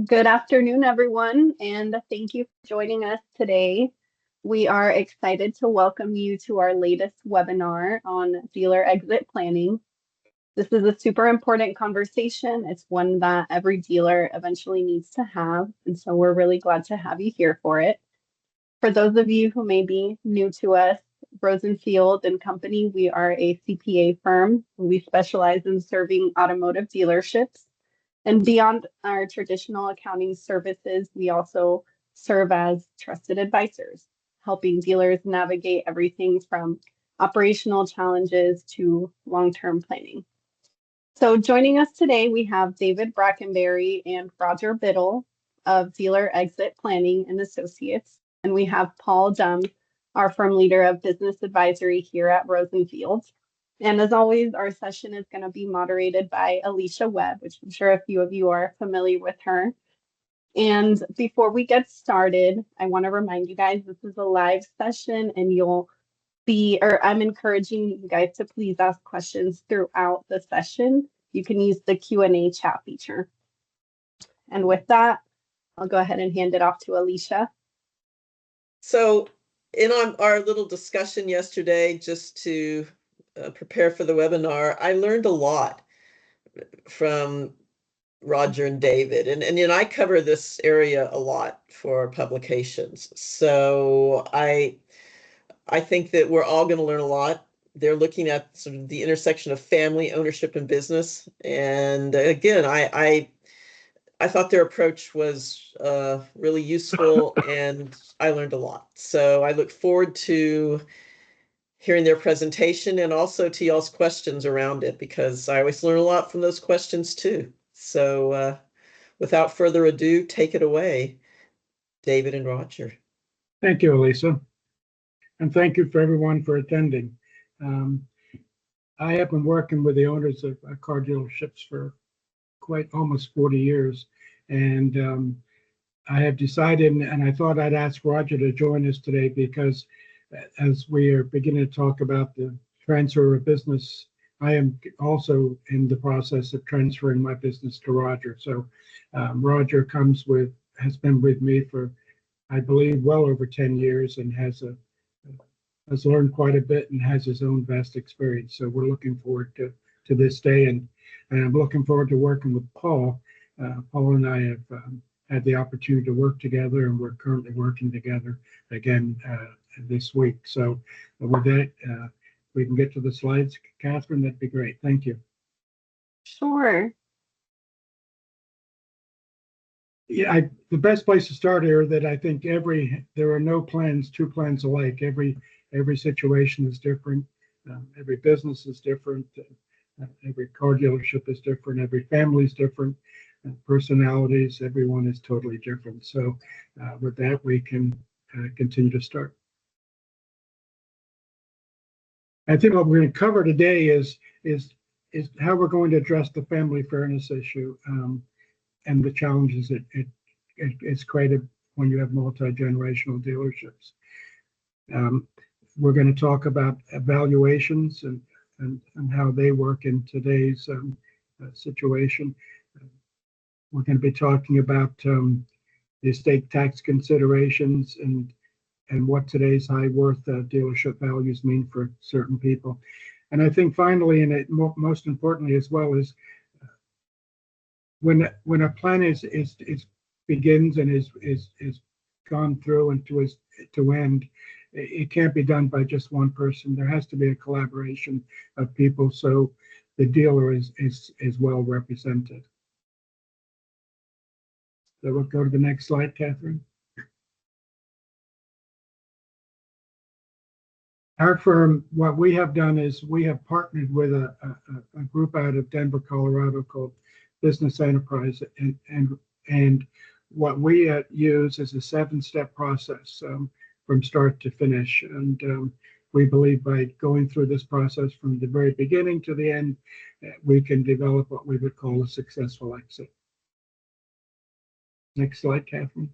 Good afternoon, everyone, and thank you for joining us today. We are excited to welcome you to our latest webinar on dealer exit planning. This is a super important conversation. It's one that every dealer eventually needs to have, and so we're really glad to have you here for it. For those of you who may be new to us, Rosenfield and Company, we are a CPA firm. We specialize in serving automotive dealerships. And beyond our traditional accounting services, we also serve as trusted advisors, helping dealers navigate everything from operational challenges to long-term planning. So joining us today, we have David Brackenbury and Roger Biddle of Dealer Exit Planning and Associates. And we have Paul Dumm, our firm leader of business advisory here at Rosenfield. And as always, our session is going to be moderated by Alysha Webb, which I'm sure a few of you are familiar with her. And before we get started, I want to remind you guys this is a live session and I'm encouraging you guys to please ask questions throughout the session. You can use the Q&A chat feature. And with that, I'll go ahead and hand it off to Alysha. So in our little discussion yesterday, just to prepare for the webinar, I learned a lot from Roger and David, and I cover this area a lot for publications. So I think that we're all going to learn a lot. They're looking at sort of the intersection of family, ownership, and business. And again, I thought their approach was really useful, and I learned a lot. So I look forward to hearing their presentation and also to y'all's questions around it, because I always learn a lot from those questions too. So without further ado, take it away, David and Roger. Thank you, Alysha. And thank you for everyone for attending. I have been working with the owners of car dealerships for quite almost 40 years. And I have decided, and I thought I'd ask Roger to join us today, because as we are beginning to talk about the transfer of business, I am also in the process of transferring my business to Roger. So Roger has been with me for, I believe, well over 10 years, and has learned quite a bit and has his own vast experience. So we're looking forward to this day, and I'm looking forward to working with Paul. Paul and I have had the opportunity to work together, and we're currently working together again this week. So with that, we can get to the slides. Catherine, that'd be great. Thank you. Sure. Yeah, the best place to start here, that I think there are no two plans alike. Every situation is different. Every business is different. Every car dealership is different. Every family is different. Personalities, everyone is totally different. So with that, we can continue to start. I think what we're going to cover today is how we're going to address the family fairness issue and the challenges it's created when you have multi-generational dealerships. We're going to talk about valuations and how they work in today's situation. We're going to be talking about the estate tax considerations and what today's high worth dealership values mean for certain people. And I think finally, and most importantly as well, is when a plan begins and is gone through and to end, it can't be done by just one person. There has to be a collaboration of people, so the dealer is well represented. So we'll go to the next slide, Catherine. Our firm, what we have done is we have partnered with a group out of Denver, Colorado called Business Enterprise, and what we use is a 7-step process from start to finish. And we believe by going through this process from the very beginning to the end, we can develop what we would call a successful exit. Next slide, Catherine.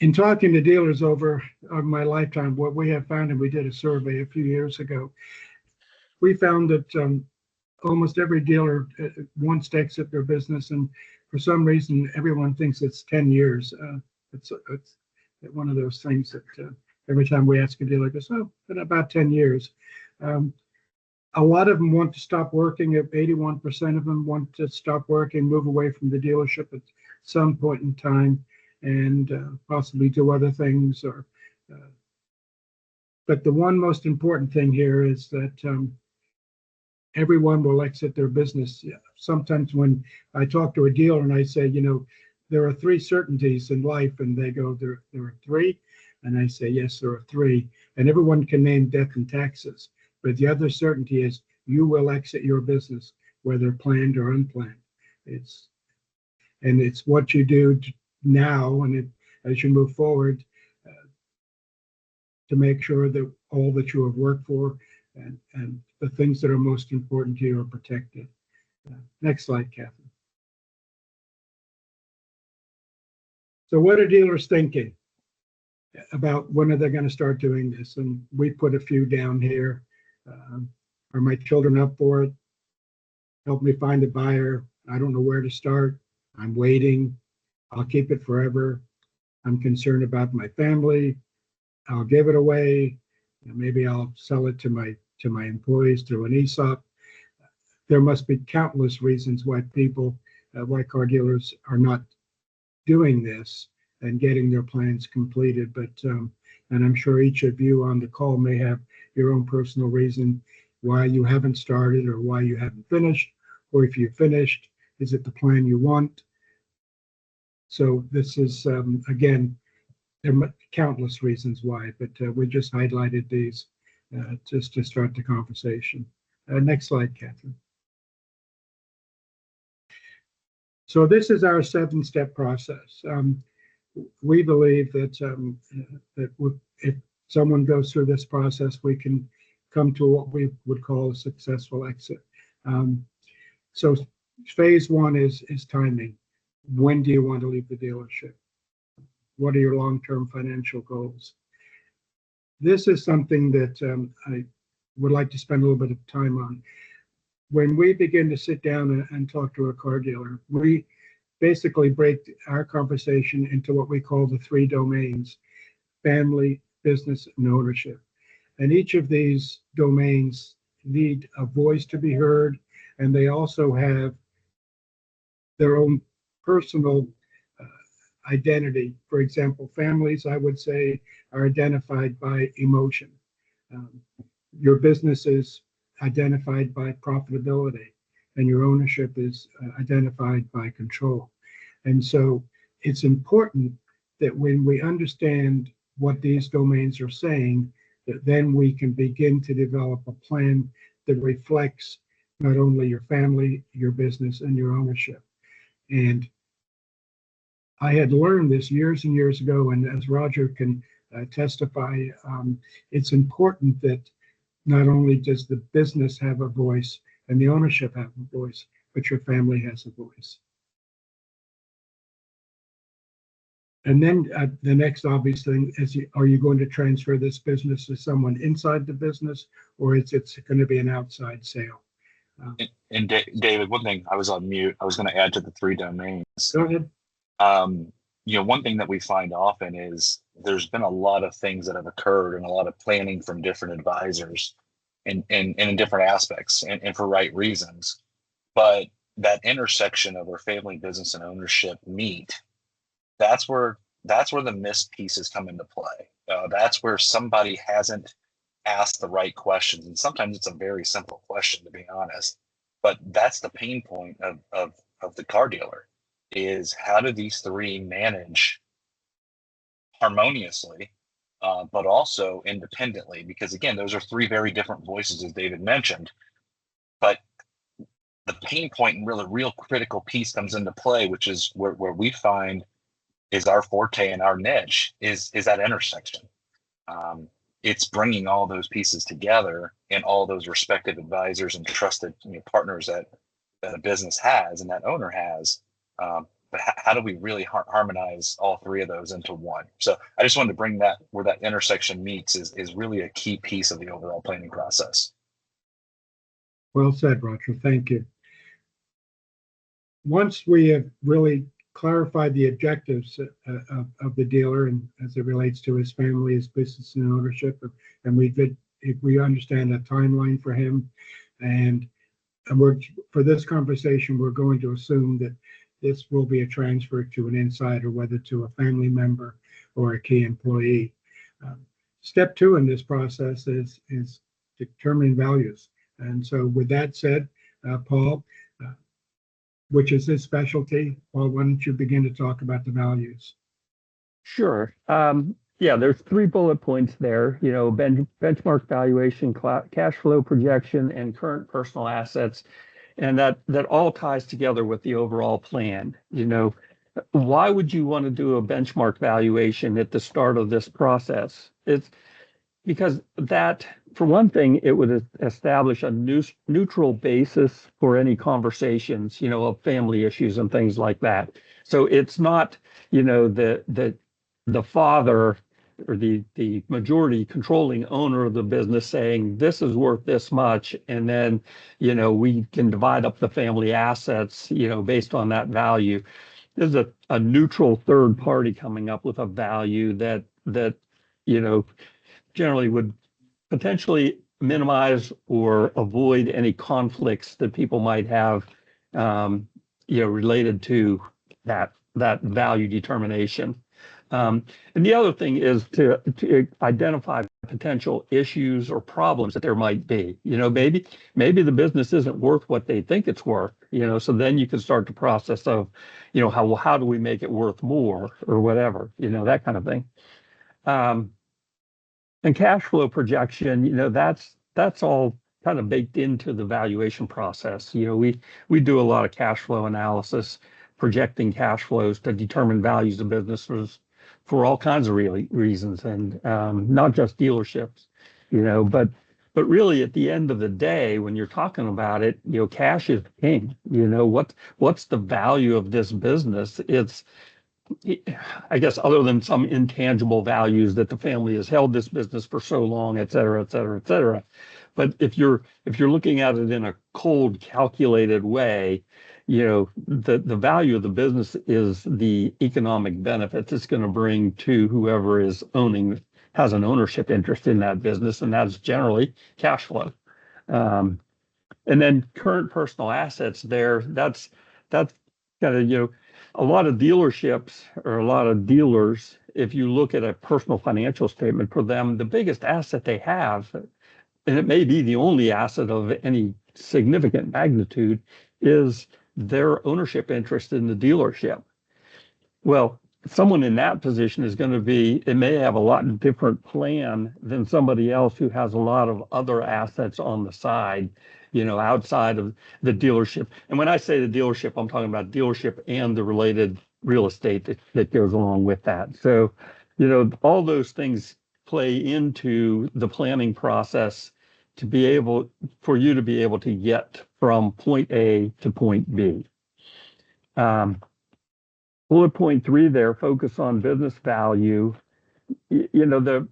In talking to dealers over my lifetime, what we have found, and we did a survey a few years ago, we found that almost every dealer wants to exit their business, and for some reason, everyone thinks it's 10 years. It's one of those things that every time we ask a dealer, goes, oh, in about 10 years. A lot of them want to stop working. 81% of them want to stop working, move away from the dealership at some point in time, and possibly do other things. But the one most important thing here is that everyone will exit their business. Sometimes when I talk to a dealer and I say, there are 3 certainties in life, and they go, there are 3? And I say, yes, there are 3. And everyone can name death and taxes. But the other certainty is you will exit your business, whether planned or unplanned. It's what you do now, and as you move forward, to make sure that all that you have worked for and the things that are most important to you are protected. Next slide, Cathy. So what are dealers thinking about when are they going to start doing this? And we put a few down here. Are my children up for it? Help me find a buyer. I don't know where to start. I'm waiting. I'll keep it forever. I'm concerned about my family. I'll give it away. Maybe I'll sell it to my employees through an ESOP. There must be countless reasons why why car dealers are not doing this and getting their plans completed. But and I'm sure each of you on the call may have your own personal reason why you haven't started or why you haven't finished, or if you finished, is it the plan you want? So this is again, there are countless reasons why, but we just highlighted these just to start the conversation. Next slide, Catherine. So this is our 7-step process. We believe that if someone goes through this process, we can come to what we would call a successful exit. So phase 1 is timing. When do you want to leave the dealership? What are your long-term financial goals? This is something that I would like to spend a little bit of time on. When we begin to sit down and talk to a car dealer, we basically break our conversation into what we call the 3 domains: family, business, and ownership. And each of these domains need a voice to be heard, and they also have their own personal identity. For example, families, I would say, are identified by emotion. Your business is identified by profitability, and your ownership is identified by control. And so it's important that when we understand what these domains are saying, that then we can begin to develop a plan that reflects not only your family, your business, and your ownership. And I had learned this years and years ago, and as Roger can testify, it's important that not only does the business have a voice and the ownership have a voice, but your family has a voice. And then the next obvious thing is, are you going to transfer this business to someone inside the business, or is it going to be an outside sale? And David, one thing, I was on mute. I was going to add to the 3 domains. Go ahead. One thing that we find often is there's been a lot of things that have occurred and a lot of planning from different advisors and in different aspects and for right reasons. But that intersection of where family, business, and ownership meet, that's where the missed pieces come into play. That's where somebody hasn't asked the right questions. And sometimes it's a very simple question, to be honest. But that's the pain point of the car dealer, is how do these 3 manage harmoniously, but also independently? Because again, those are 3 very different voices, as David mentioned. But the pain point and really real critical piece comes into play, which is where we find is our forte and our niche is that intersection. It's bringing all those pieces together and all those respective advisors and trusted partners that a business has and that owner has. But how do we really harmonize all 3 of those into one? So I just wanted to bring that, where that intersection meets is really a key piece of the overall planning process. Well said, Roger. Thank you. Once we have really clarified the objectives of the dealer and as it relates to his family, his business and ownership, and we understand a timeline for him, and for this conversation, we're going to assume that this will be a transfer to an insider, whether to a family member or a key employee. Step 2 in this process is determining values. And so with that said, Paul, which is his specialty, Paul, why don't you begin to talk about the values? Sure. Yeah, there's 3 bullet points there, benchmark valuation, cash flow projection, and current personal assets. And that all ties together with the overall plan. Why would you want to do a benchmark valuation at the start of this process? It's because that, for one thing, it would establish a neutral basis for any conversations, of family issues and things like that. So it's not, the father or the majority controlling owner of the business saying this is worth this much, and then we can divide up the family assets based on that value. There's a neutral third party coming up with a value that generally would potentially minimize or avoid any conflicts that people might have related to that value determination. And the other thing is to identify potential issues or problems that there might be. Maybe the business isn't worth what they think it's worth. So then you can start the process of, how do we make it worth more or whatever, that kind of thing. And cash flow projection, that's all kind of baked into the valuation process. We do a lot of cash flow analysis, projecting cash flows to determine values of businesses for all kinds of reasons, and not just dealerships, but really at the end of the day, when you're talking about it, cash is king. What's the value of this business? It's, I guess, other than some intangible values that the family has held this business for so long, et cetera, et cetera, et cetera. But if you're looking at it in a cold, calculated way, the value of the business is the economic benefits it's going to bring to whoever has an ownership interest in that business, and that's generally cash flow. And then current personal assets that's kind of, a lot of dealerships or a lot of dealers, if you look at a personal financial statement for them, the biggest asset they have, and it may be the only asset of any significant magnitude, is their ownership interest in the dealership. Well, someone in that position it may have a lot different plan than somebody else who has a lot of other assets on the side, outside of the dealership. And when I say the dealership, I'm talking about dealership and the related real estate that goes along with that. So, all those things play into the planning process for you to be able to get from point A to point B. Bullet point 3 there, focus on business value. The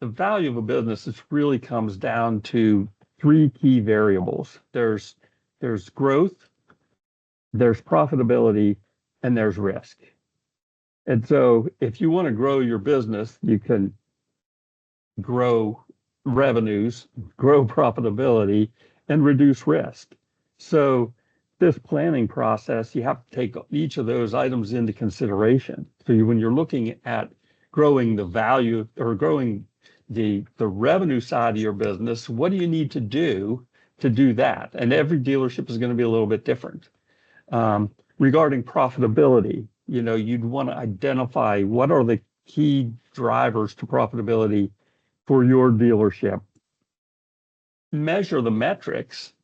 value of a business really comes down to 3 key variables. There's growth, there's profitability, and there's risk. And so if you want to grow your business, you can grow revenues, grow profitability, and reduce risk. So this planning process, you have to take each of those items into consideration. So when you're looking at growing the value or growing the revenue side of your business, what do you need to do that? And every dealership is going to be a little bit different. Regarding profitability, you'd want to identify what are the key drivers to profitability for your dealership. Measure the metrics,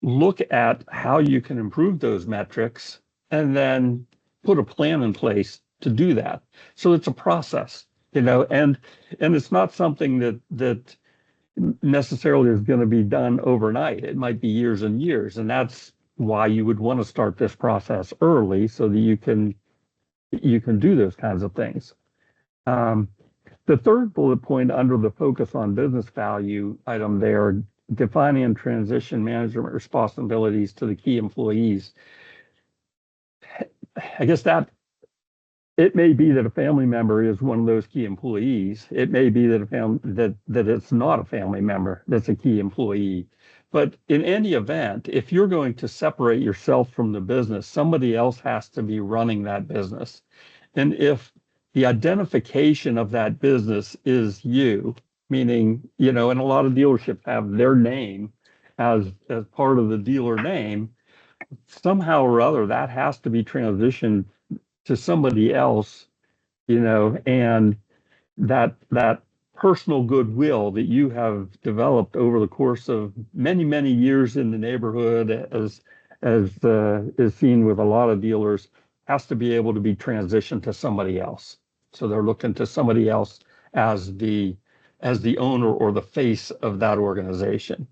look at how you can improve those metrics, and then put a plan in place to do that. So it's a process, and it's not something that necessarily is going to be done overnight. It might be years and years, and that's why you would want to start this process early so that you can do those kinds of things. The third bullet point under the focus on business value item there defining and transition management responsibilities to the key employees. I guess that it may be that a family member is one of those key employees. It may be that that it's not a family member that's a key employee. But in any event, if you're going to separate yourself from the business, somebody else has to be running that business. And if the identification of that business is you, meaning, and a lot of dealerships have their name as part of the dealer name, somehow or other that has to be transitioned to somebody else, and that personal goodwill that you have developed over the course of many, many years in the neighborhood, as is seen with a lot of dealers, has to be able to be transitioned to somebody else. So they're looking to somebody else as the owner or the face of that organization.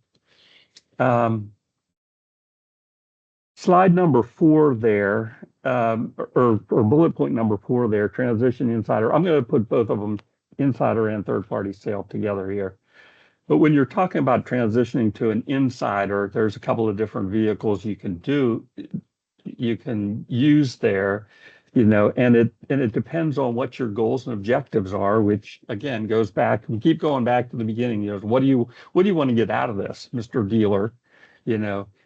Slide number 4 there, or bullet point number 4 there, transition insider. I'm going to put both of them, insider and third-party sale, together here. But when you're talking about transitioning to an insider, there's a couple of different vehicles you can use there, and it depends on what your goals and objectives are, which again goes back, we keep going back to the beginning. What do you want to get out of this, Mr. Dealer?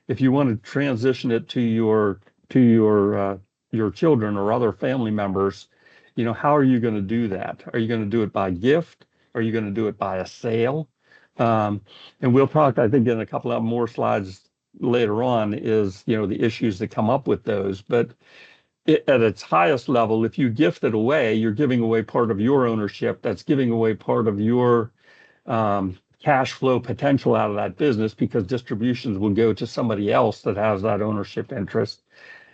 If you want to transition it to your children or other family members, how are you going to do that? Are you going to do it by gift? Are you going to do it by a sale? And we'll talk, I think, in a couple of more slides later on, is the issues that come up with those. But at its highest level, if you gift it away, you're giving away part of your ownership. That's giving away part of your cash flow potential out of that business, because distributions will go to somebody else that has that ownership interest.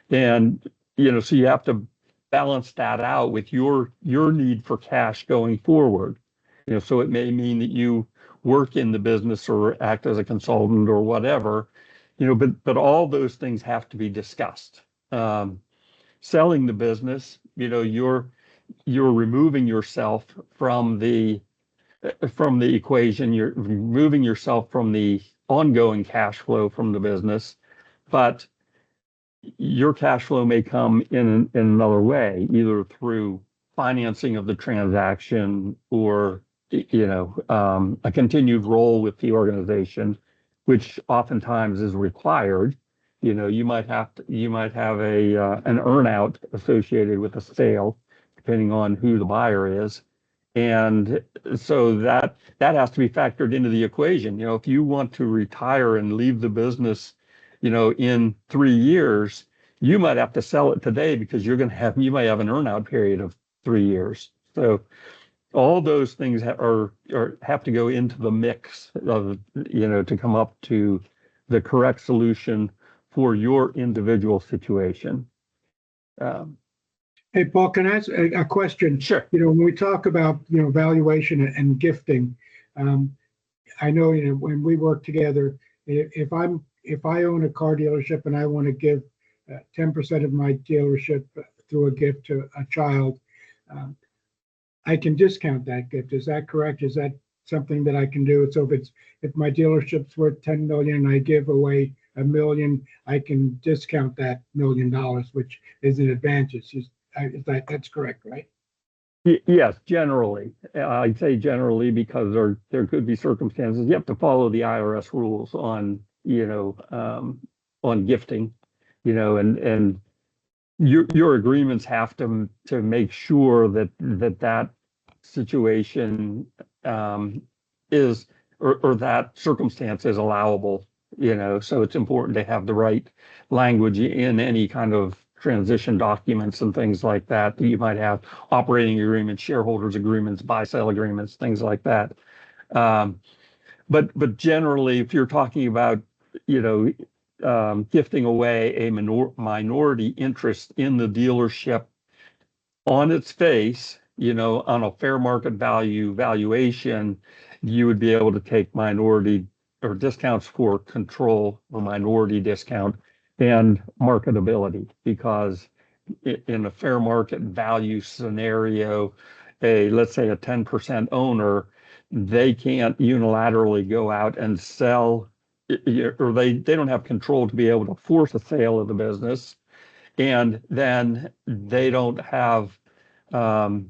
And, so you have to balance that out with your need for cash going forward. So it may mean that you work in the business or act as a consultant or whatever, but all those things have to be discussed. Selling the business, you're removing yourself from the equation. You're removing yourself from the ongoing cash flow from the business, but your cash flow may come in another way, either through financing of the transaction or a continued role with the organization, which oftentimes is required. You might have an earnout associated with a sale, depending on who the buyer is. And so that has to be factored into the equation. If you want to retire and leave the business, in 3 years, you might have to sell it today, because you might have an earnout period of 3 years. So all those things have to go into the mix of, to come up to the correct solution for your individual situation. Hey, Paul, can I ask a question? Sure. When we talk about, valuation and gifting, I know, when we work together, if I own a car dealership and I want to give 10% of my dealership through a gift to a child, I can discount that gift. Is that correct? Is that something that I can do? So if my dealership's worth 10 million and I give away $1 million, I can discount that $1 million, which is an advantage. That's correct, right? Yes, generally. I'd say generally, because there could be circumstances. You have to follow the IRS rules on, on gifting, and your agreements have to make sure that situation is, or that circumstance is allowable. So it's important to have the right language in any kind of transition documents and things like that you might have: operating agreements, shareholders agreements, buy-sell agreements, things like that. But generally, if you're talking about, gifting away a minority interest in the dealership, on its face, on a fair market valuation, you would be able to take minority or discounts for control or minority discount and marketability, because in a fair market value scenario, let's say a 10% owner they can't unilaterally go out and sell, or they don't have control to be able to force a sale of the business. And then they don't have, that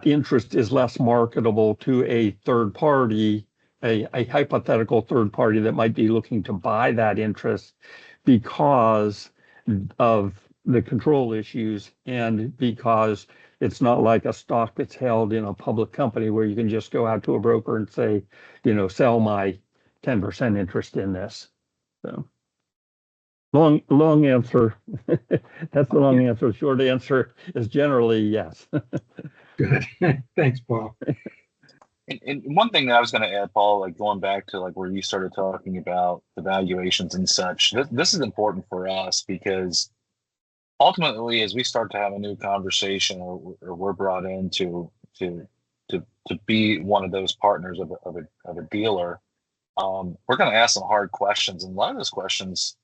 interest is less marketable to a third party, a hypothetical third party that might be looking to buy that interest because of the control issues and because it's not like a stock that's held in a public company where you can just go out to a broker and say, sell my 10% interest in this. So long answer. That's the long answer. The short answer is generally yes. Good. Thanks, Paul. And one thing that I was going to add, Paul, like going back to like where you started talking about the valuations and such, this is important for us because ultimately, as we start to have a new conversation, or we're brought in to be one of those partners of a dealer, we're going to ask some hard questions, and a lot of those questions,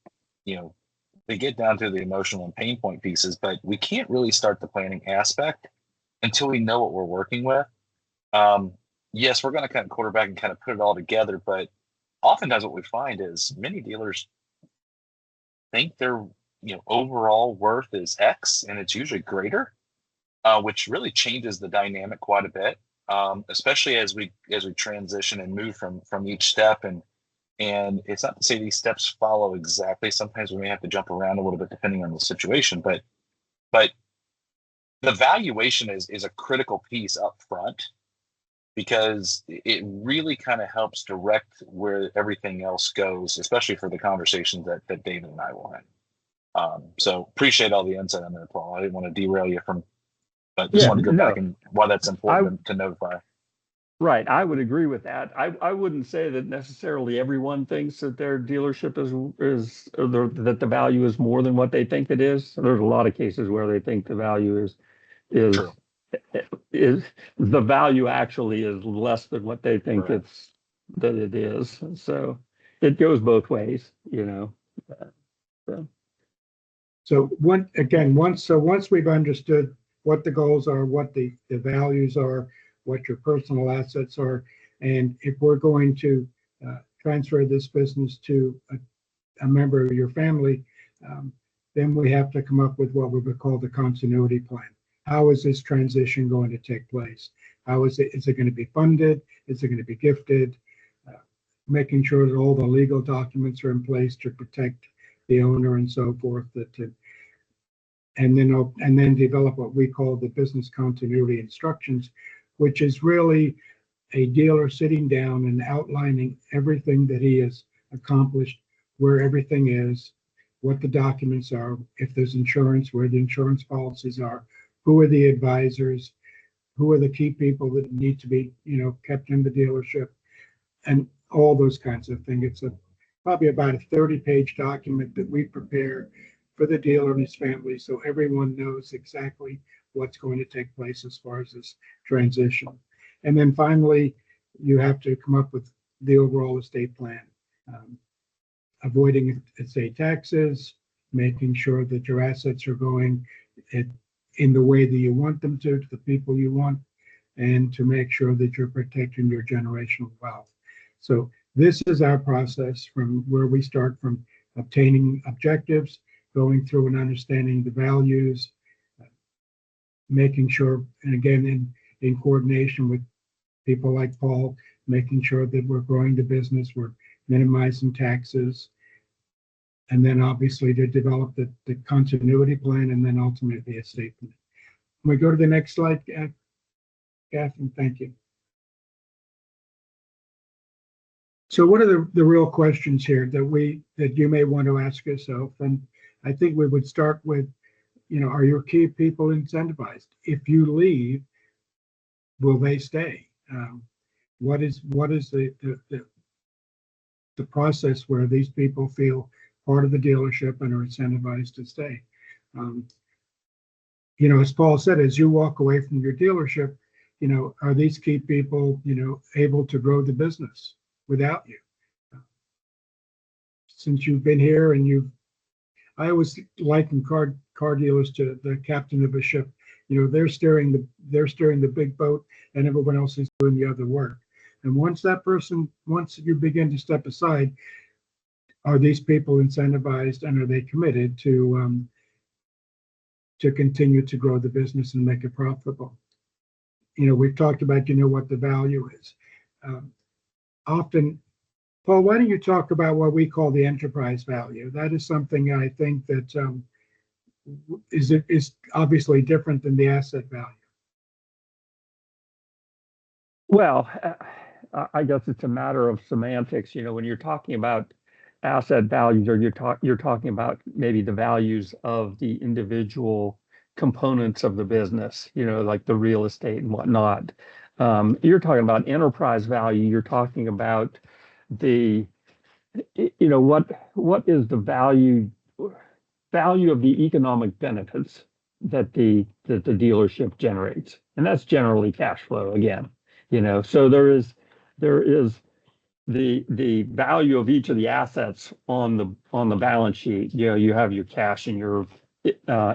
they get down to the emotional and pain point pieces, but we can't really start the planning aspect until we know what we're working with. Yes, we're going to kind of quarterback and kind of put it all together, but oftentimes what we find is many dealers think their overall worth is X, and it's usually greater, which really changes the dynamic quite a bit, especially as we transition and move from each step. And it's not to say these steps follow exactly. Sometimes we may have to jump around a little bit depending on the situation, but the valuation is a critical piece up front, because it really kind of helps direct where everything else goes, especially for the conversations that David and I will have. So appreciate all the insight on there, Paul. I didn't want to derail you but just wanted to go back and why that's important to notify. Right. I would agree with that. I wouldn't say that necessarily everyone thinks that their dealership is that the value is more than what they think it is. There's a lot of cases where they think the value is True. is the value actually is less than what they think Right. that it is. So it goes both ways, So once we've understood what the goals are, what the values are, what your personal assets are, and if we're going to transfer this business to a member of your family, then we have to come up with what we would call the continuity plan. How is this transition going to take place? Is it going to be funded? Is it going to be gifted? Making sure that all the legal documents are in place to protect the owner and so forth. And then develop what we call the business continuity instructions, which is really a dealer sitting down and outlining everything that he has accomplished, where everything is, what the documents are, if there's insurance, where the insurance policies are, who are the advisors, who are the key people that need to be, kept in the dealership, and all those kinds of things. It's probably about a 30-page document that we prepare for the dealer and his family, so everyone knows exactly what's going to take place as far as this transition. And then finally, you have to come up with the overall estate plan, avoiding estate taxes, making sure that your assets are going in the way that you want them to the people you want, and to make sure that you're protecting your generational wealth. So this is our process from where we start from obtaining objectives, going through and understanding the values, making sure, and again, in coordination with people like Paul, making sure that we're growing the business, we're minimizing taxes, and then obviously to develop the continuity plan, and then ultimately the estate plan. Can we go to the next slide, Catherine? Thank you. So what are the real questions here that you may want to ask yourself? And I think we would start with, are your key people incentivized? If you leave, will they stay? What is the process where these people feel part of the dealership and are incentivized to stay? As Paul said, as you walk away from your dealership, are these key people, able to grow the business without you? Since you've been here and I always liken car dealers to the captain of a ship. They're steering the big boat, and everyone else is doing the other work. And once you begin to step aside, are these people incentivized and are they committed to continue to grow the business and make it profitable? We've talked about, what the value is. Often, Paul, why don't you talk about what we call the enterprise value? That is something I think that is obviously different than the asset value. Well, I guess it's a matter of semantics. When you're talking about asset values, or you're talking about maybe the values of the individual components of the business, like the real estate and whatnot. You're talking about enterprise value. You're talking about the, what is the value of the economic benefits that the dealership generates, and that's generally cash flow again. So there is the value of each of the assets on the balance sheet. You have your cash and your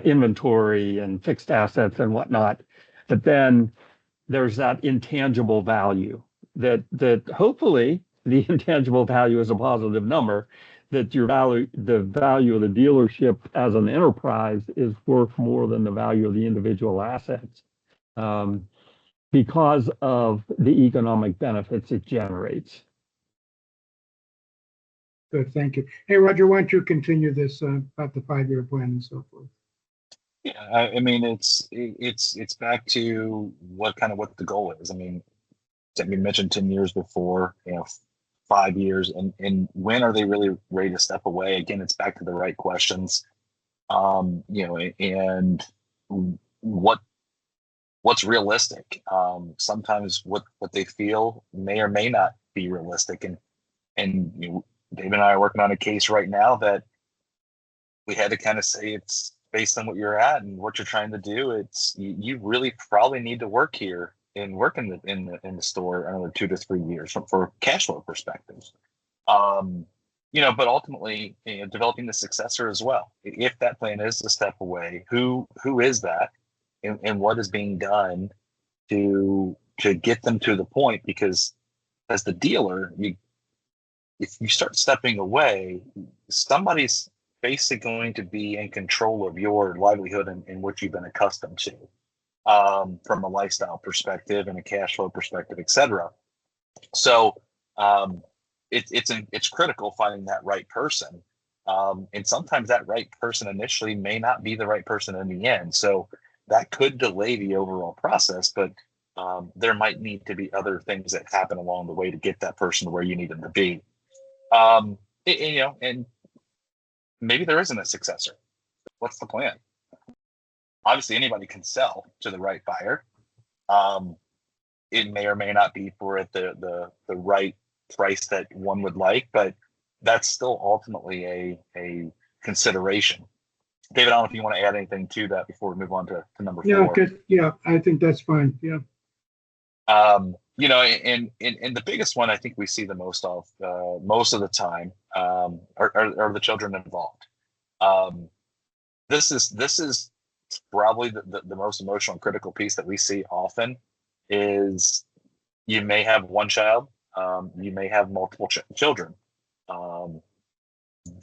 inventory and fixed assets and whatnot, but then there's that intangible value that hopefully the intangible value is a positive number, that the value of the dealership as an enterprise is worth more than the value of the individual assets, because of the economic benefits it generates. Good, thank you. Hey, Roger, why don't you continue this about the 5-year plan and so forth? Yeah, I mean, it's back to what the goal is. I mean, we mentioned 10 years before, 5 years, and when are they really ready to step away? Again, it's back to the right questions, and what's realistic. Sometimes what they feel may or may not be realistic, and Dave and I are working on a case right now that we had to kind of say, it's based on what you're at and what you're trying to do. It's you really probably need to work here and work in the store another 2 to 3 years for cash flow perspectives. But ultimately, developing the successor as well. If that plan is to step away, who is that, and what is being done to get them to the point? Because as the dealer, if you start stepping away, somebody's basically going to be in control of your livelihood and what you've been accustomed to, from a lifestyle perspective and a cash flow perspective, et cetera. So it's critical finding that right person. And sometimes that right person initially may not be the right person in the end. So that could delay the overall process, but there might need to be other things that happen along the way to get that person to where you need them to be. And maybe there isn't a successor. What's the plan? Obviously, anybody can sell to the right buyer. It may or may not be for the right price that one would like, but that's still ultimately a consideration. David, I don't know if you want to add anything to that before we move on to number 4. Yeah, I think that's fine. Yeah. And the biggest one I think we see the most of the time are the children involved. This is probably the most emotional and critical piece that we see often. Is you may have one child, you may have multiple children.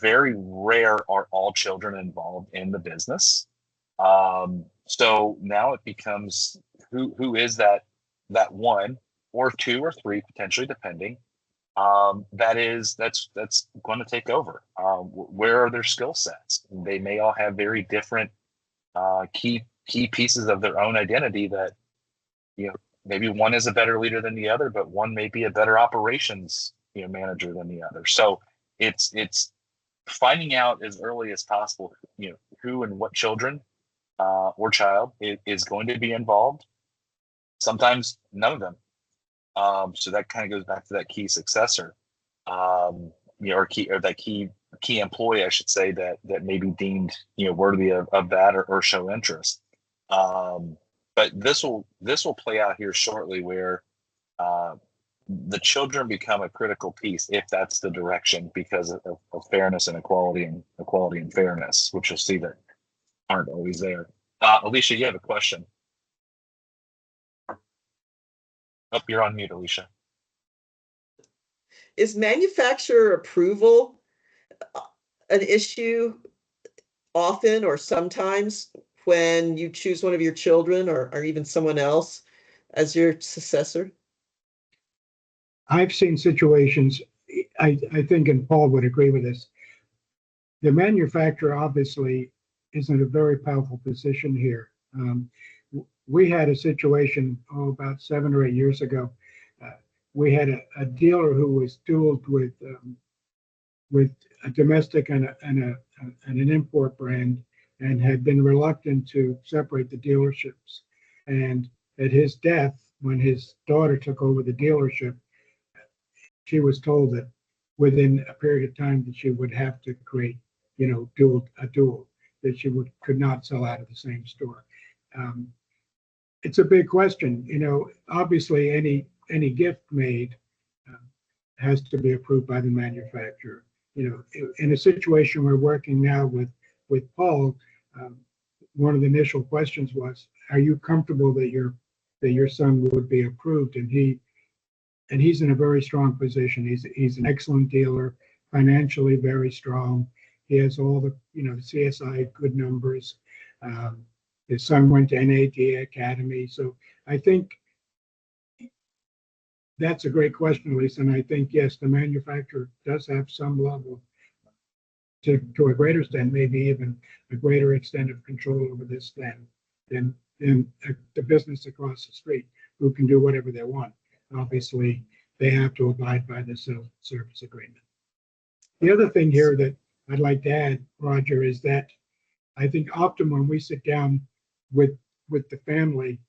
Very rare are all children involved in the business. So now it becomes who is that one or two or three, potentially, depending, that's going to take over. Where are their skill sets? They may all have very different key pieces of their own identity that, maybe one is a better leader than the other, but one may be a better operations manager than the other. So it's finding out as early as possible, who and what children or child is going to be involved. Sometimes none of them. So that kind of goes back to that key successor, or that key employee, I should say, that may be deemed worthy of that or show interest. But this will play out here shortly, where the children become a critical piece if that's the direction, because of fairness and equality and fairness, which you'll see that aren't always there. Alysha, you have a question. Oh, you're on mute, Alysha. Is manufacturer approval an issue often or sometimes when you choose one of your children or even someone else as your successor? I've seen situations, I think, and Paul would agree with this. The manufacturer obviously is in a very powerful position here. We had a situation about 7 or 8 years ago. We had a dealer who was dueled with a domestic and an import brand, and had been reluctant to separate the dealerships. And at his death, when his daughter took over the dealership, she was told that within a period of time that she would have to create, a dual, that she could not sell out of the same store. It's a big question. Obviously any gift made has to be approved by the manufacturer. In a situation we're working now with Paul, one of the initial questions was, are you comfortable that your son would be approved? And he's in a very strong position. He's an excellent dealer, financially very strong. He has all the CSI good numbers. His son went to NAD Academy. So I think that's a great question, Lisa. And I think, yes, the manufacturer does have some level, to a greater extent, maybe even a greater extent of control over this than the business across the street, who can do whatever they want. Obviously, they have to abide by the service agreement. The other thing here that I'd like to add, Roger, is that I think often when we sit down with the family,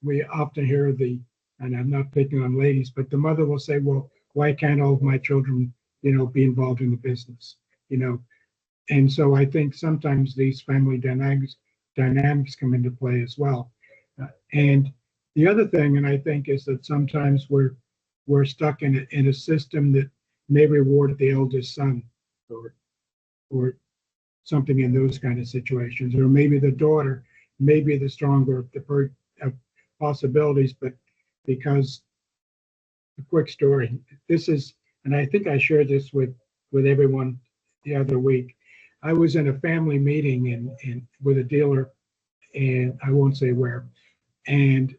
we often hear and I'm not picking on ladies, but the mother will say, well, why can't all of my children, be involved in the business? And so I think sometimes these family dynamics come into play as well. And the other thing, and I think, is that sometimes we're stuck in a system that may reward the eldest son, or something in those kind of situations, or maybe the daughter may be the stronger of the possibilities, but because a quick story, and I think I shared this with everyone the other week. I was in a family meeting with a dealer, and I won't say where, and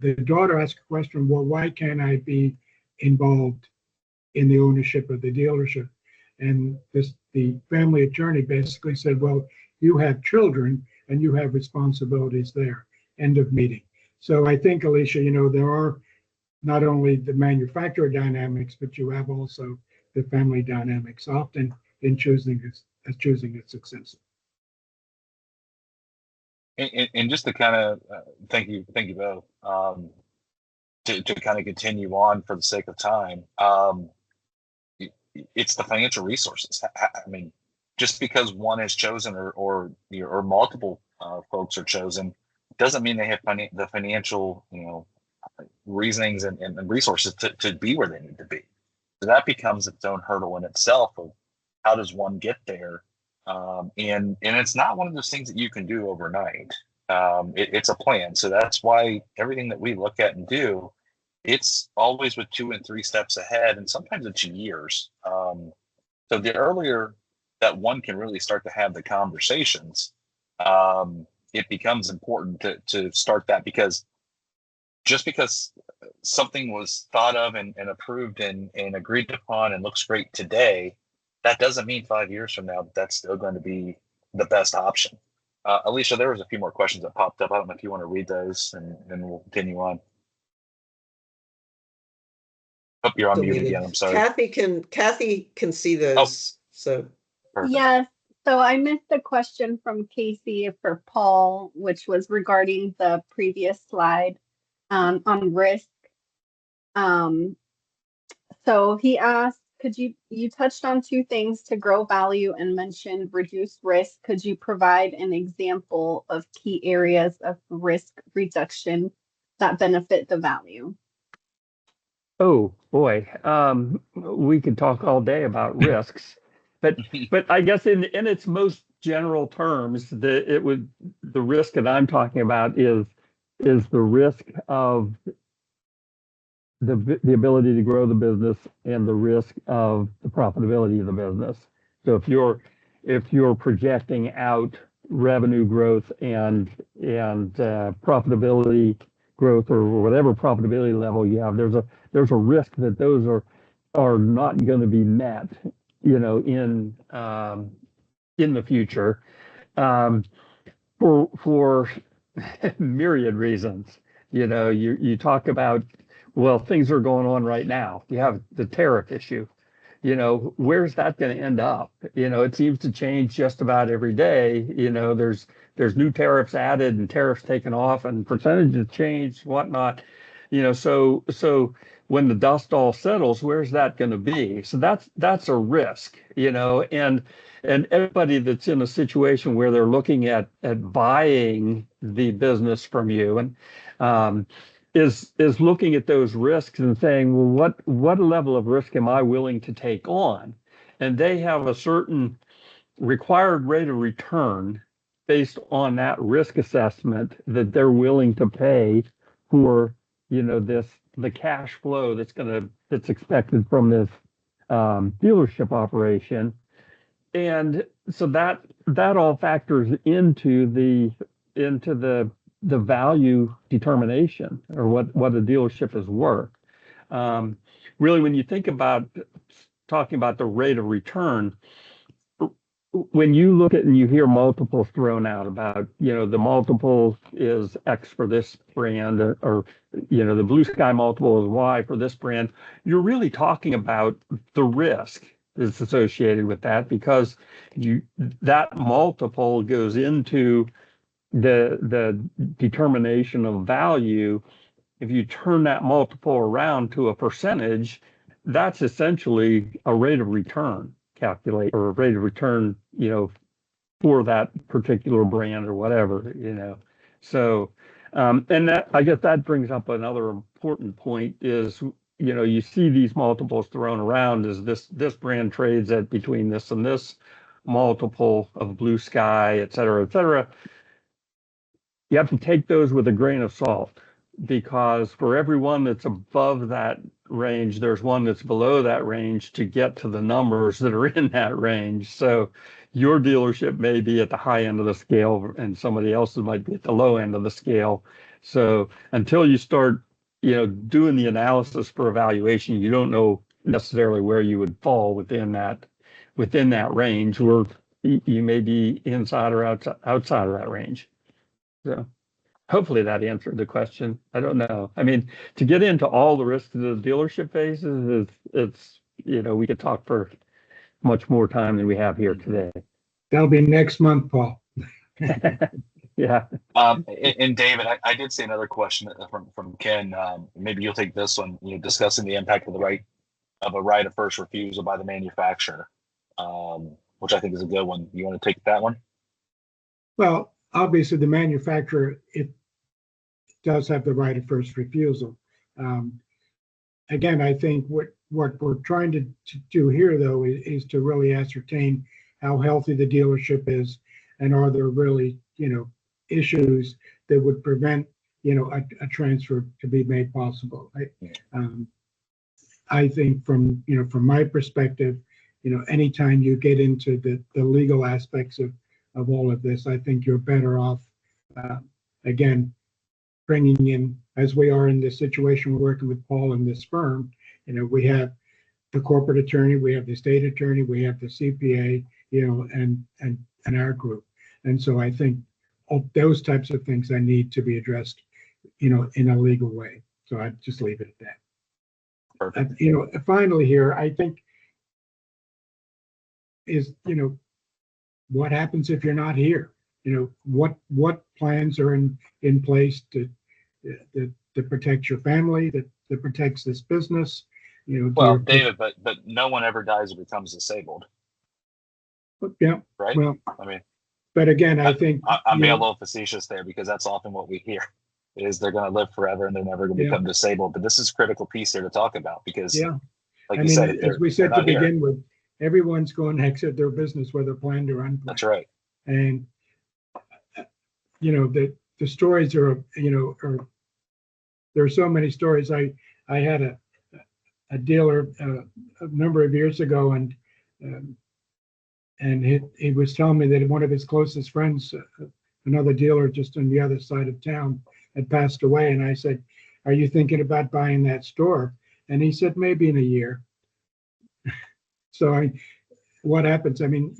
the daughter asked a question, well, why can't I be involved in the ownership of the dealership? And the family attorney basically said, well, you have children and you have responsibilities there. End of meeting. So I think, Alysha, there are not only the manufacturer dynamics, but you have also the family dynamics often in choosing a successor. And just to kind of thank you both. To kind of continue on for the sake of time, it's the financial resources. I mean, just because one is chosen or multiple folks are chosen, doesn't mean they have the financial reasonings and resources to be where they need to be. So that becomes its own hurdle in itself of how does one get there. And it's not one of those things that you can do overnight. It's a plan. So that's why everything that we look at and do, it's always with 2 and 3 steps ahead, and sometimes it's years. So the earlier that one can really start to have the conversations, it becomes important to start that, because just because something was thought of and approved and agreed upon and looks great today, that doesn't mean 5 years from now that's still going to be the best option. Alysha, there was a few more questions that popped up. I don't know if you want to read those, and we'll continue on. Hope you're on mute again. I'm sorry. Cathy can see those. So Perfect. Yes. So I missed a question from Casey for Paul, which was regarding the previous slide on risk. So he asked, you touched on 2 things to grow value and mentioned reduce risk. Could you provide an example of key areas of risk reduction that benefit the value? Oh boy, we could talk all day about risks, but I guess in its most general terms, the risk that I'm talking about is the risk of the ability to grow the business and the risk of the profitability of the business. So if you're projecting out revenue growth and profitability growth or whatever profitability level you have, there's a risk that those are not going to be met, in the future, for myriad reasons. You talk about, well, things are going on right now. You have the tariff issue. Where's that going to end up? It seems to change just about every day. There's new tariffs added and tariffs taken off and percentages change, whatnot. So when the dust all settles, where's that going to be? So that's a risk, and everybody that's in a situation where they're looking at buying the business from you and is looking at those risks and saying, well, what level of risk am I willing to take on? And they have a certain required rate of return based on that risk assessment that they're willing to pay for, the cash flow that's expected from this dealership operation. And so that all factors into the value determination, or what a dealership is worth. Really, when you think about talking about the rate of return, when you look at and you hear multiples thrown out about, the multiple is X for this brand, or the blue sky multiple is Y for this brand, you're really talking about the risk that's associated with that, because that multiple goes into the determination of value. If you turn that multiple around to a percentage, that's essentially a rate of return calculate, or a rate of return, for that particular brand or whatever, So, and that, I guess that brings up another important point is, you see these multiples thrown around as this brand trades at between this and this multiple of blue sky, et cetera, et cetera. You have to take those with a grain of salt, because for every one that's above that range, there's one that's below that range to get to the numbers that are in that range. So your dealership may be at the high end of the scale and somebody else's might be at the low end of the scale. So until you start, doing the analysis for evaluation, you don't know necessarily where you would fall within that range, where you may be inside or outside of that range. So hopefully that answered the question. I don't know. I mean, to get into all the risks the dealership faces, it's we could talk for much more time than we have here today. That'll be next month, Paul. Yeah. And David, I did see another question from Ken. Maybe you'll take this one. Discussing the impact of a right of first refusal by the manufacturer, which I think is a good one. You want to take that one? Well, obviously, the manufacturer, it does have the right of first refusal. Again, I think what we're trying to do here, though, is to really ascertain how healthy the dealership is, and are there really, issues that would prevent, a transfer to be made possible. I think from my perspective, anytime you get into the legal aspects of all of this, I think you're better off, again, bringing in, as we are in this situation, we're working with Paul and this firm, we have the corporate attorney, we have the state attorney, we have the CPA, and our group. And so I think all those types of things I need to be addressed, in a legal way. So I'd just leave it at that. Perfect. Finally here, I think is, what happens if you're not here? What plans are in place to protect your family, that protects this business? Well, David, but no one ever dies or becomes disabled. Yeah. Right. Well, I mean, but again, I think I'm being a little facetious there, because that's often what we hear is they're going to live forever and they're never going to become disabled. But this is a critical piece here to talk about, because, like you said, as we said to begin here. with, everyone's going to exit their business, whether planned or unplanned. That's right. And the stories are, there are so many stories. I had a dealer a number of years ago, and he was telling me that one of his closest friends, another dealer just on the other side of town, had passed away. And I said, "Are you thinking about buying that store?" And he said, "Maybe in a year." So what happens? I mean,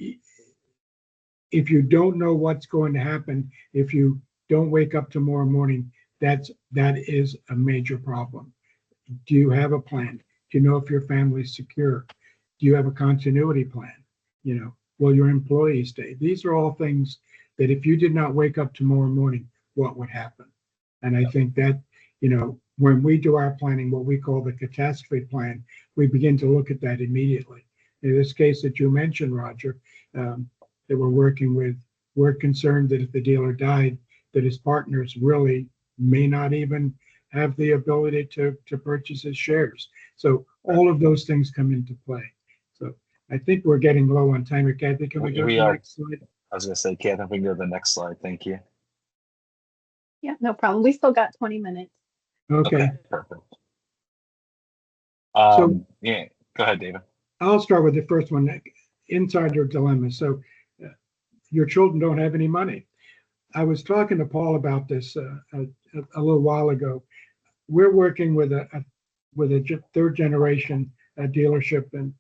if you don't know what's going to happen, if you don't wake up tomorrow morning, that is a major problem. Do you have a plan? Do you know if your family's secure? Do you have a continuity plan? You know, will your employees stay? These are all things that if you did not wake up tomorrow morning, what would happen? And I think that, you know, when we do our planning, what we call the catastrophe plan, we begin to look at that immediately. In this case that you mentioned, Roger, that we're working with, we're concerned that if the dealer died, that his partners really may not even have the ability to purchase his shares. So all of those things come into play. So I think we're getting low on time. Cathy, can we go to the next slide? I was going to say, Cathy, if we can go to the next slide. Thank you. Yeah, no problem. We still got 20 minutes. Okay. Perfect. So Yeah, go ahead, David. I'll start with the first one, insider dilemma. So your children don't have any money. I was talking to Paul about this a little while ago. We're working with a third generation dealership,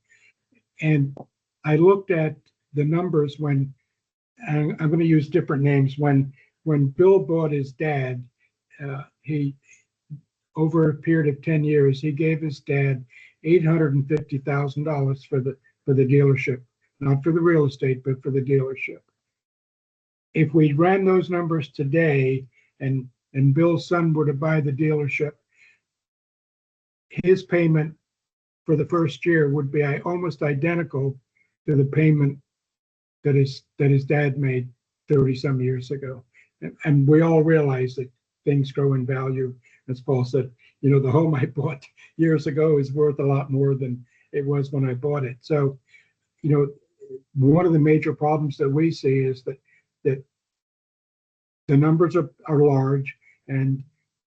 and I looked at the numbers when, and I'm going to use different names. When Bill bought his dad, he, over a period of 10 years, he gave his dad $850,000 for the dealership, not for the real estate, but for the dealership. If we ran those numbers today, and Bill's son were to buy the dealership, his payment for the first year would be almost identical to the payment that his dad made 30 some years ago. And we all realize that things grow in value. As Paul said, you know, the home I bought years ago is worth a lot more than it was when I bought it. So, you know, one of the major problems that we see is that the numbers are large, and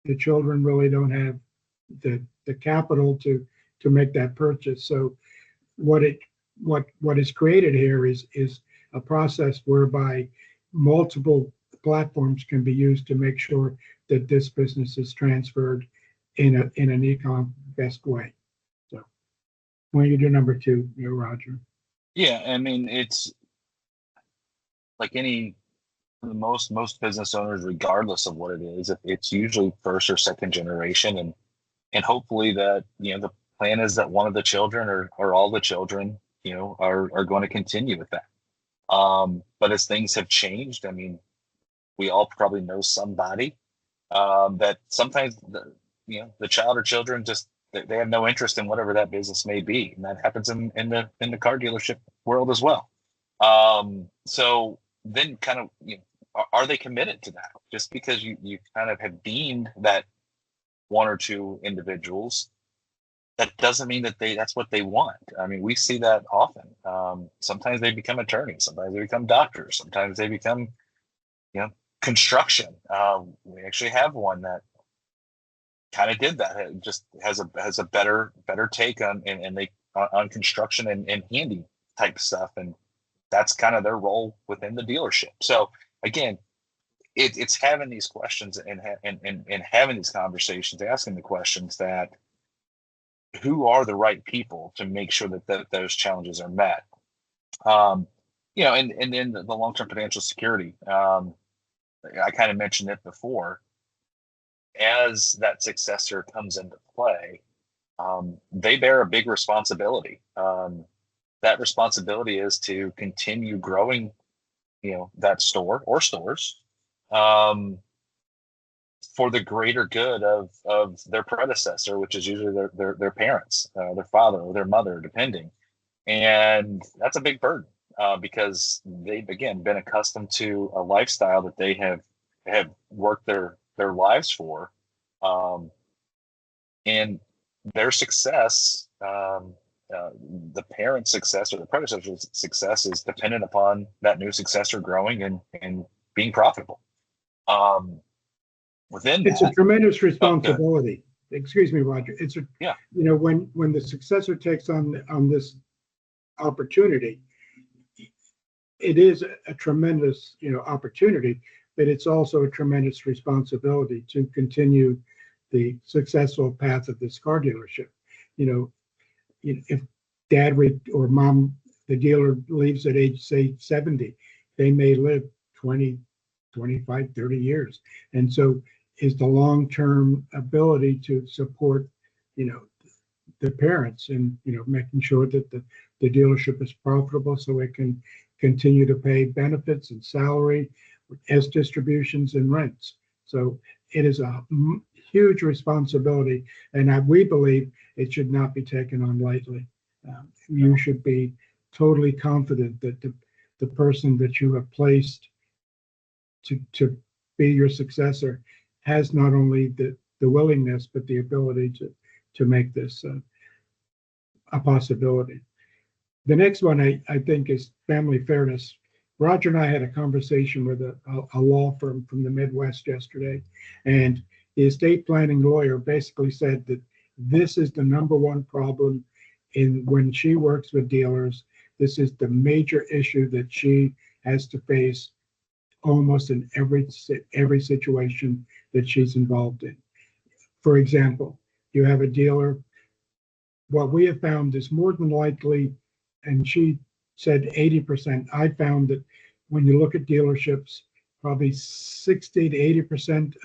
the children really don't have the capital to make that purchase. So what is created here is a process whereby multiple platforms can be used to make sure that this business is transferred in an econ best way. So when you do number two, Roger. Yeah, I mean, it's like most business owners, regardless of what it is, it's usually first or second generation, and hopefully that, you know, the plan is that one of the children or all the children, you know, are going to continue with that. But as things have changed, I mean, we all probably know somebody that sometimes the child or children just they have no interest in whatever that business may be, and that happens in the car dealership world as well. So then, kind of, you know, are they committed to that? Just because you kind of have deemed that one or two individuals, that doesn't mean that that's what they want. I mean, we see that often. Sometimes they become attorneys, sometimes they become doctors, sometimes they become, you know, construction. We actually have one that kind of did that. It just has a better take on construction and handy type stuff, and that's kind of their role within the dealership. So again, it's having these questions and having these conversations, asking the questions that who are the right people to make sure that those challenges are met. You know, and then the long-term financial security. I kind of mentioned it before. As that successor comes into play, they bear a big responsibility. That responsibility is to continue growing, you know, that store or stores, for the greater good of their predecessor, which is usually their parents, their father or their mother, depending. And that's a big burden, because they've, again, been accustomed to a lifestyle that they have worked their lives for, and their success, the parent's success or the predecessor's success, is dependent upon that new successor growing and being profitable. Within it's that, a tremendous responsibility. excuse me, Roger, it's a, Yeah. you know, when the successor takes on this opportunity, it is a tremendous, you know, opportunity, but it's also a tremendous responsibility to continue the successful path of this car dealership. You know, if dad or mom, the dealer leaves at age, say, 70, they may live 20, 25, 30 years. And so is the long-term ability to support, you know, the parents and, you know, making sure that the dealership is profitable so it can continue to pay benefits and salary, as distributions and rents. So it is a huge responsibility, and we believe it should not be taken on lightly. You should be totally confident that the person that you have placed to be your successor has not only the willingness but the ability to make this a possibility. The next one I think is family fairness. Roger and I had a conversation with a law firm from the Midwest yesterday, and the estate planning lawyer basically said that this is the number one problem when she works with dealers. This is the major issue that she has to face almost in every situation that she's involved in. For example, you have a dealer. What we have found is more than likely, and she said 80%, I found that when you look at dealerships, probably 60 to 80%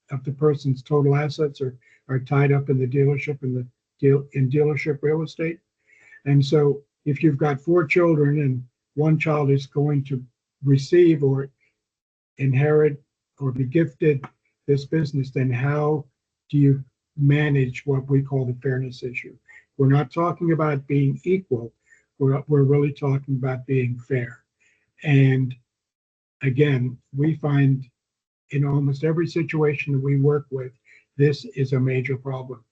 of the person's total assets are tied up in the dealership in dealership real estate. And so if you've got 4 children and one child is going to receive or inherit or be gifted this business, then how do you manage what we call the fairness issue? We're not talking about being equal. We're really talking about being fair. And again, we find in almost every situation that we work with, this is a major problem.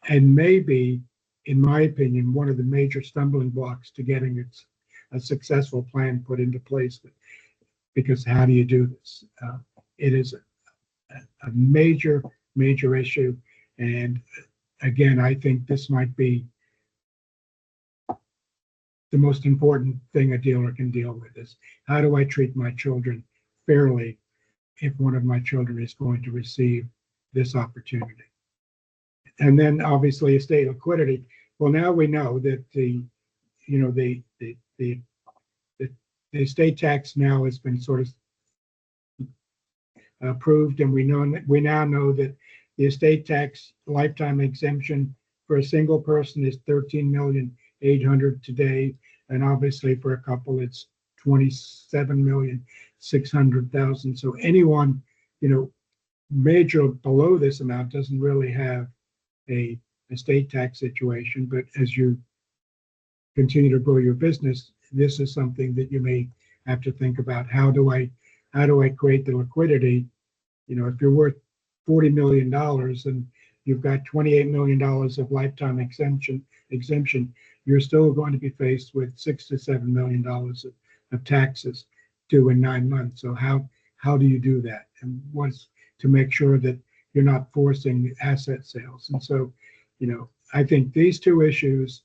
And maybe, in my opinion, one of the major stumbling blocks to getting a successful plan put into place. Because how do you do this? It is a major, major issue. And again, I think this might be the most important thing a dealer can deal with is how do I treat my children fairly if one of my children is going to receive this opportunity? And then obviously estate liquidity. Well, now we know that the estate tax now has been sort of approved, and we now know that the estate tax lifetime exemption for a single person is 13,800,000 today, and obviously for a couple it's 27,600,000. So anyone, you know, major below this amount doesn't really have a estate tax situation. But as you continue to grow your business, this is something that you may have to think about. How do I create the liquidity? You know, if you're worth $40 million and you've got $28 million of lifetime exemption, you're still going to be faced with $6 to $7 million of taxes due in 9 months. So how do you do that? And what's to make sure that you're not forcing asset sales? And so, you know, I think these two issues,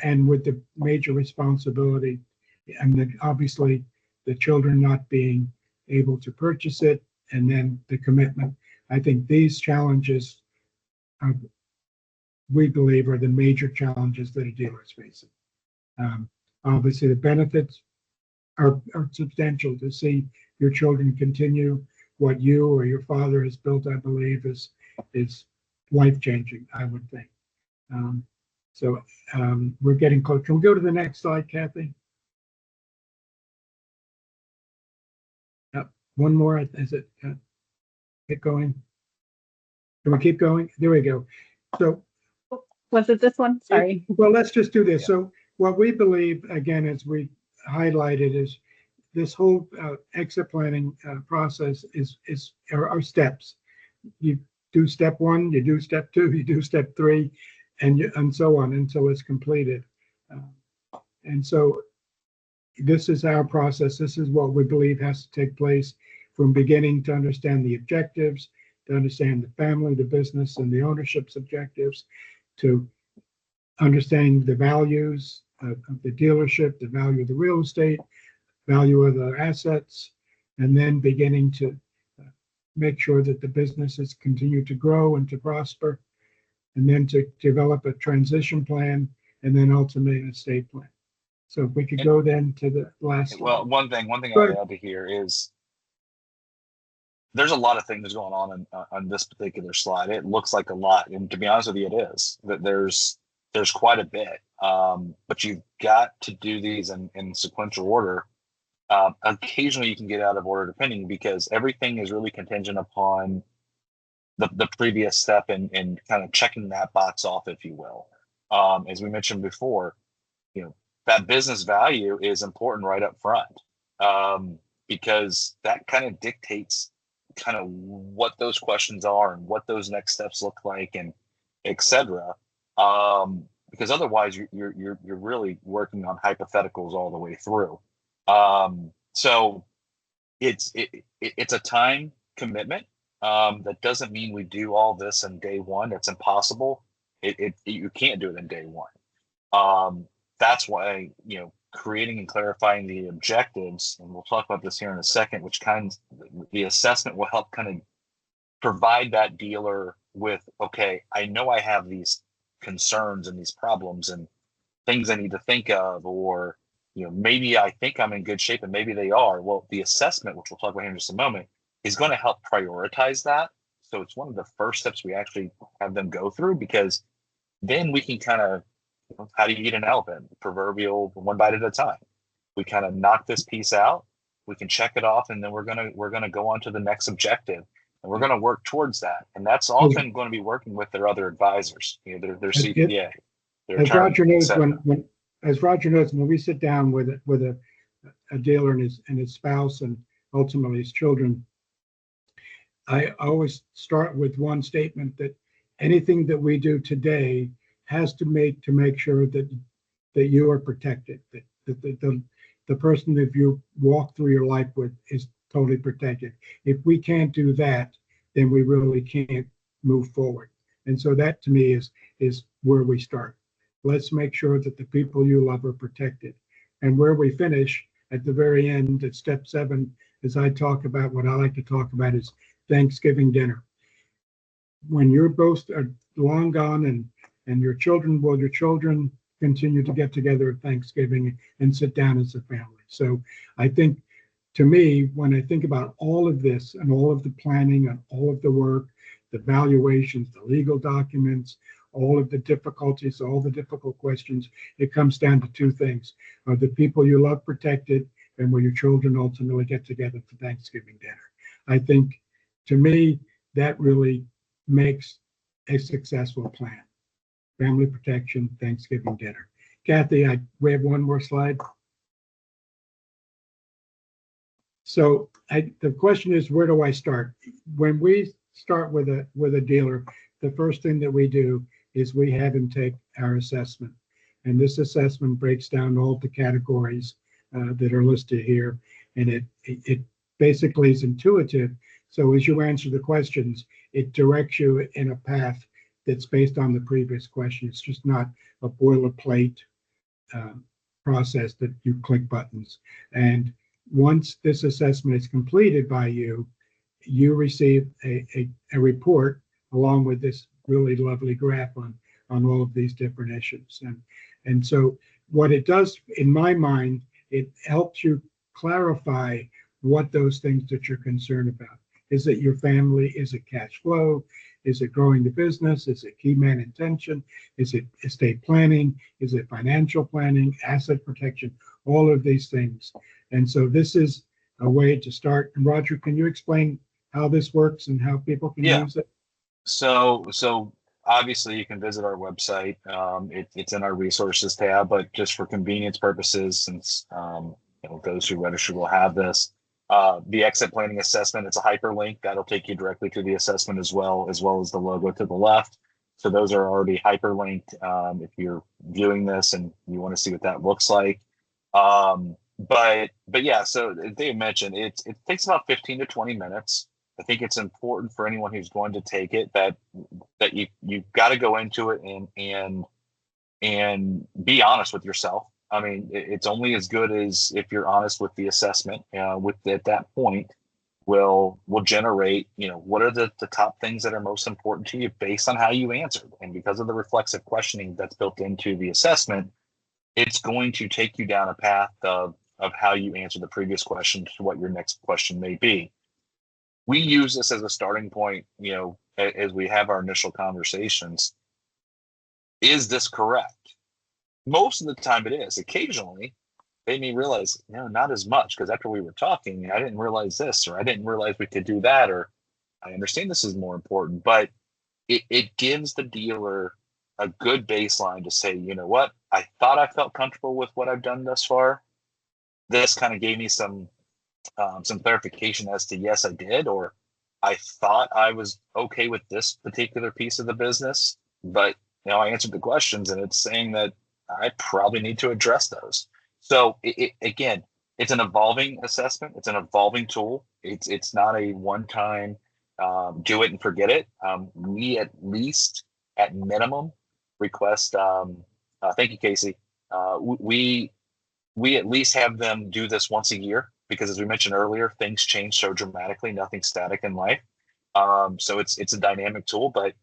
and with the major responsibility, and obviously the children not being able to purchase it, and then the commitment, I think these challenges, we believe, are the major challenges that a dealer is facing. Obviously, the benefits are substantial. To see your children continue what you or your father has built, I believe, is life-changing, I would think. We're getting close. Can we go to the next slide, Cathy? One more. Is it get going? Can we keep going? There we go. So Was it this one? Sorry. well, let's just do this. Yeah. So what we believe, again, as we highlighted, is this whole exit planning process are steps. You do step 1, you do step 2, you do step 3, and so on until it's completed. And so this is our process. This is what we believe has to take place from beginning to understand the objectives, to understand the family, the business, and the ownership's objectives, to understanding the values of the dealership, the value of the real estate, value of the assets, and then beginning to make sure that the businesses continue to grow and to prosper, and then to develop a transition plan, and then ultimately an estate plan. So if we could go then to the last slide. Well, one thing I'd add to here is there's a lot of things going on this particular slide. It looks like a lot, and to be honest with you, it is. That there's quite a bit, but you've got to do these in sequential order. Occasionally, you can get out of order depending, because everything is really contingent upon the previous step and kind of checking that box off, if you will. As we mentioned before, that business value is important right up front, because that kind of dictates kind of what those questions are and what those next steps look like, and et cetera. Because otherwise you're really working on hypotheticals all the way through. So it's a time commitment. That doesn't mean we do all this in day one. It's impossible. You can't do it in day one. That's why, creating and clarifying the objectives, and we'll talk about this here in a second, the assessment will help kind of provide that dealer with, okay, I know I have these concerns and these problems and things I need to think of, or, maybe I think I'm in good shape and maybe they are. Well, the assessment, which we'll talk about here in just a moment, is going to help prioritize that. So it's one of the first steps we actually have them go through, because then we can kind of, how do you eat an elephant? Proverbial one bite at a time. We kind of knock this piece out, we can check it off, and then we're gonna go on to the next objective, and we're gonna work towards that. And that's often going to be working with their other advisors, their CPA, their as Roger attorney, knows, as Roger knows, when we sit down with a dealer and his spouse and ultimately his children, I always start with one statement, that anything that we do today has to make sure that you are protected, that the person that you walk through your life with is totally protected. If we can't do that, then we really can't move forward. And so that to me is where we start. Let's make sure that the people you love are protected. And where we finish at the very end at step 7, as I talk about, what I like to talk about is Thanksgiving dinner. When you're both are long gone and your children continue to get together at Thanksgiving and sit down as a family. So I think, to me, when I think about all of this and all of the planning and all of the work, the valuations, the legal documents, all of the difficulties, all the difficult questions, it comes down to 2 things. Are the people you love protected, and will your children ultimately get together for Thanksgiving dinner? I think, to me, that really makes a successful plan. Family protection, Thanksgiving dinner. Cathy, we have one more slide. So the question is, where do I start? When we start with a dealer, the first thing that we do is we have him take our assessment. And this assessment breaks down all the categories that are listed here. And it basically is intuitive. So as you answer the questions, it directs you in a path that's based on the previous question. It's just not a boilerplate process that you click buttons. And once this assessment is completed by you, you receive a report along with this really lovely graph on all of these different issues. And so what it does, in my mind, it helps you clarify what those things that you're concerned about. Is it your family? Is it cash flow? Is it growing the business? Is it key man intention? Is it estate planning? Is it financial planning, asset protection? All of these things. And so this is a way to start. And Roger, can you explain how this works and how people can use it? So obviously you can visit our website. It's in our resources tab, but just for convenience purposes, since those who register will have this, the exit planning assessment, it's a hyperlink that'll take you directly to the assessment as well as the logo to the left. So those are already hyperlinked if you're viewing this and you want to see what that looks like. But yeah, so Dave mentioned it takes about 15 to 20 minutes. I think it's important for anyone who's going to take it that you've got to go into it and be honest with yourself. I mean, it's only as good as if you're honest with the assessment. At that point, will generate, what are the top things that are most important to you based on how you answered. And because of the reflexive questioning that's built into the assessment, it's going to take you down a path of how you answer the previous question to what your next question may be. We use this as a starting point, as we have our initial conversations. Is this correct? Most of the time it is. Occasionally, they may realize, not as much, because after we were talking, I didn't realize this, or I didn't realize we could do that, or I understand this is more important. But it gives the dealer a good baseline to say, you know what, I thought I felt comfortable with what I've done thus far. This kind of gave me some clarification as to, yes, I did, or I thought I was okay with this particular piece of the business, but I answered the questions and it's saying that I probably need to address those. So again, it's an evolving assessment. It's an evolving tool. It's not a one-time do it and forget it. We at least, at minimum, request. Thank you, Casey. We at least have them do this once a year, because as we mentioned earlier, things change so dramatically. Nothing's static in life. So it's a dynamic tool, but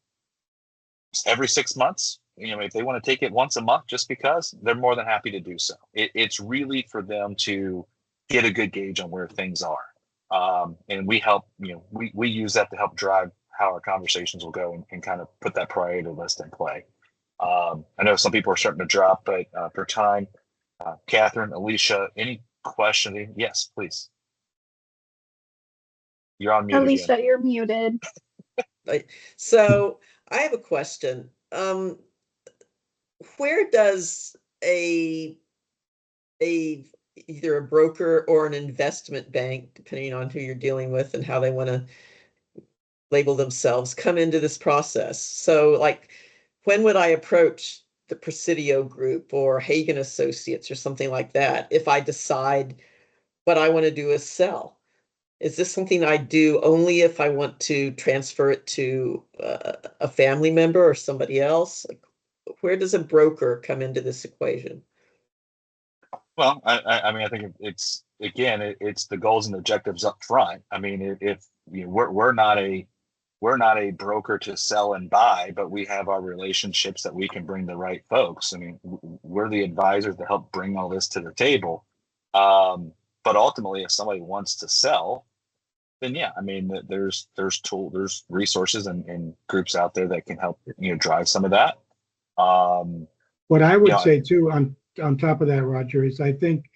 every 6 months, if they want to take it once a month just because, they're more than happy to do so. It's really for them to get a good gauge on where things are. And we help, we use that to help drive how our conversations will go and kind of put that priority list in play. I know some people are starting to drop, but for time, Catherine, Alysha, any questions? Yes, please. You're on mute. Alysha, again. you're muted. So I have a question. Where does either a broker or an investment bank, depending on who you're dealing with and how they want to label themselves, come into this process? So like, when would I approach the Presidio Group or Hagen Associates or something like that if I decide what I want to do is sell? Is this something I do only if I want to transfer it to a family member or somebody else? Like, where does a broker come into this equation? Well, I mean, I think it's the goals and objectives up front. I mean, if we're not a broker to sell and buy, but we have our relationships that we can bring the right folks. I mean, we're the advisors to help bring all this to the table. But ultimately, if somebody wants to sell, then yeah, I mean, there's resources and groups out there that can help drive some of that. What I would say too, on top of that, Roger, is I think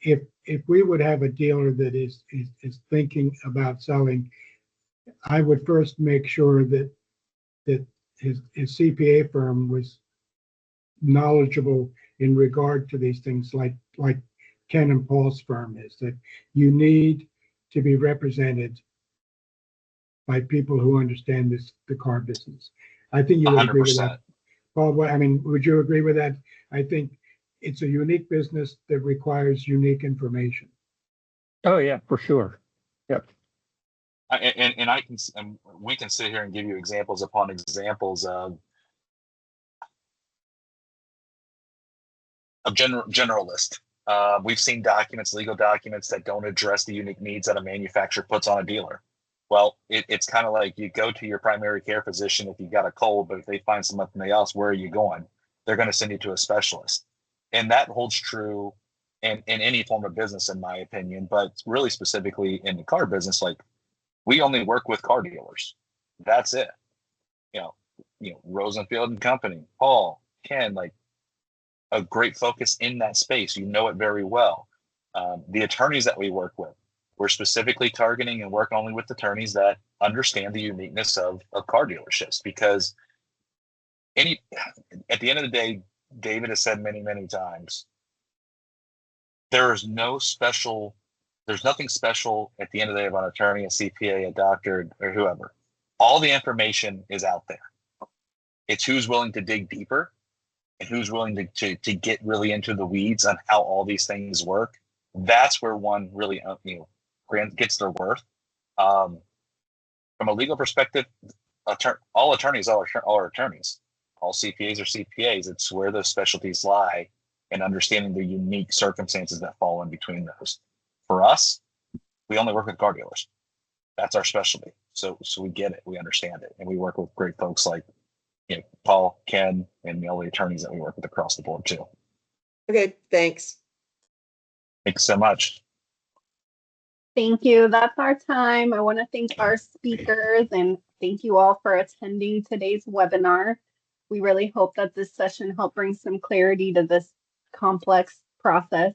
if we would have a dealer that is thinking about selling, I would first make sure that his CPA firm was knowledgeable in regard to these things, like Ken and Paul's firm is, that you need to be represented by people who understand the car business. I think you would agree with that. Paul, I mean, would you agree with that? I think it's a unique business that requires unique information. Oh yeah, for sure. Yep. And we can sit here and give you examples upon examples of generalist. We've seen legal documents that don't address the unique needs that a manufacturer puts on a dealer. Well, it's kind of like you go to your primary care physician if you got a cold, but if they find something else, where are you going? They're going to send you to a specialist. And that holds true in any form of business, in my opinion, but really specifically in the car business. Like, we only work with car dealers. That's it. Rosenfield and Company, Paul, Ken, like a great focus in that space. You know it very well. The attorneys that we work with, we're specifically targeting and work only with attorneys that understand the uniqueness of car dealerships, because at the end of the day, David has said many, many times, there's nothing special at the end of the day about an attorney, a CPA, a doctor, or whoever. All the information is out there. It's who's willing to dig deeper and who's willing to get really into the weeds on how all these things work. That's where one really gets their worth. From a legal perspective, all attorneys are attorneys. All CPAs are CPAs. It's where those specialties lie and understanding the unique circumstances that fall in between those. For us, we only work with car dealers. That's our specialty. So we get it, we understand it, and we work with great folks like Paul, Ken, and all the attorneys that we work with across the board too. Okay, thanks. Thanks so much. Thank you. That's our time. I want to thank our speakers and thank you all for attending today's webinar. We really hope that this session helped bring some clarity to this complex process.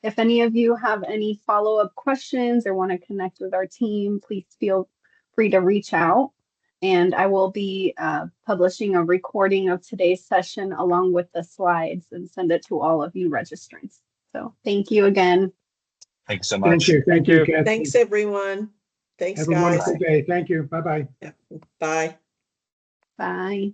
If any of you have any follow-up questions or want to connect with our team, please feel free to reach out. And I will be publishing a recording of today's session along with the slides and send it to all of you registrants. So thank you again. Thanks so much. Thank you. Thank you, Cathy. Thanks, everyone. Thanks, Have a guys. wonderful day. Thank you. Bye-bye. Yeah. Bye. Bye.